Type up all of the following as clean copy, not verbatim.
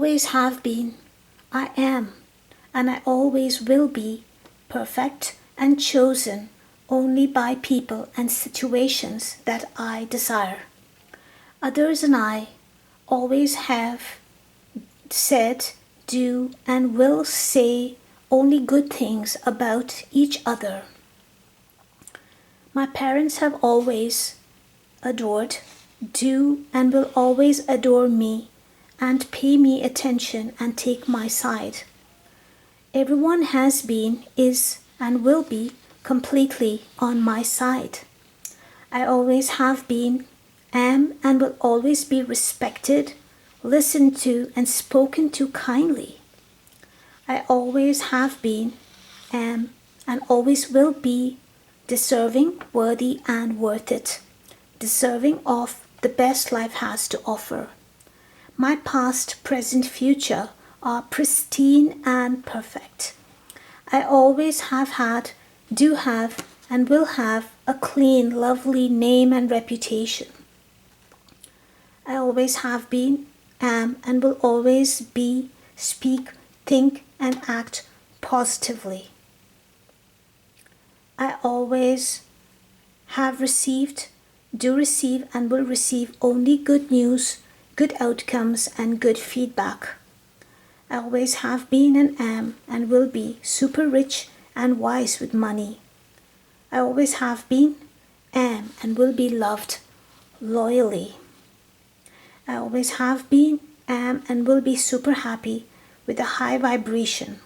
always have been, I am, and I always will be perfect and chosen only by people and situations that I desire. Others and I always have said, do, and will say only good things about each other. My parents have always adored, do, and will always adore me and pay me attention and take my side. Everyone has been, is, and will be completely on my side. I always have been, am, and will always be respected, listened to, and spoken to kindly. I always have been, am, and always will be deserving, worthy, and worth it, deserving of the best life has to offer. My past, present, future are pristine and perfect. I always have had, do have, and will have a clean, lovely name and reputation. I always have been, am, and will always be, speak, think, and act positively. I always have received, do receive, and will receive only good news, good outcomes, and good feedback. I always have been and am and will be super rich and wise with money. I always have been, am, and will be loved loyally. I always have been, am, and will be super happy with a high vibration.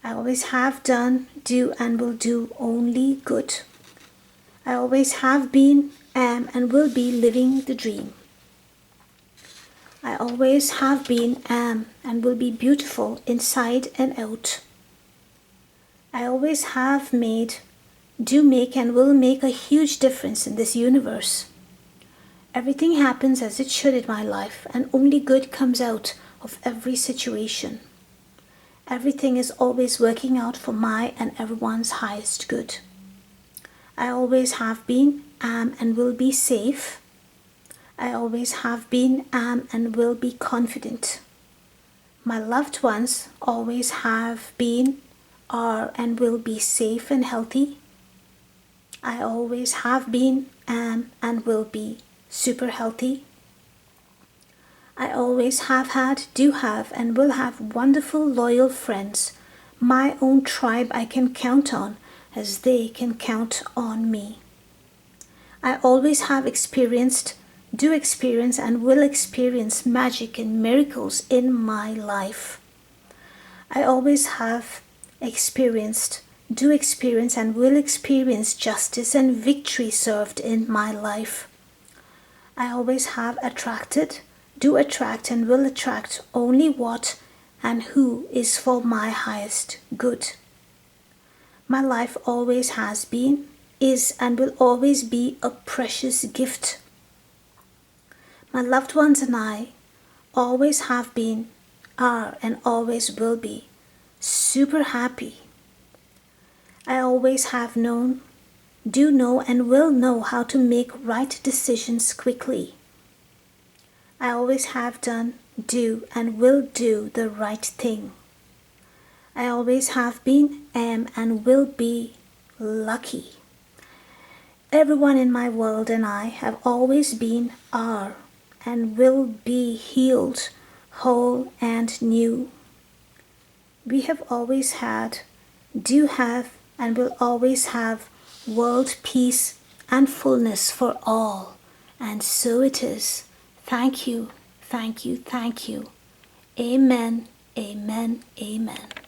I always have done, do, and will do only good. I always have been, am, and will be living the dream. I always have been, am, and will be beautiful inside and out. I always have made, do make, and will make a huge difference in this universe. Everything happens as it should in my life, and only good comes out of every situation. Everything is always working out for my and everyone's highest good. I always have been, am, and will be safe. I always have been, am, and will be confident. My loved ones always have been, are, and will be safe and healthy. I always have been, am, and will be super healthy. I always have had, do have, and will have wonderful, loyal friends, my own tribe I can count on as they can count on me. I always have experienced, do experience, and will experience magic and miracles in my life. I always have experienced, do experience, and will experience justice and victory served in my life. I always have attracted, do attract, and will attract only what and who is for my highest good. My life always has been, is, and will always be a precious gift. My loved ones and I always have been, are, and always will be super happy. I always have known, do know, and will know how to make right decisions quickly. I always have done, do, and will do the right thing. I always have been, am, and will be lucky. Everyone in my world and I have always been, are, and will be healed, whole, and new. We have always had, do have, and will always have world peace and fullness for all. And so it is. Thank you, thank you, thank you. Amen, amen, amen.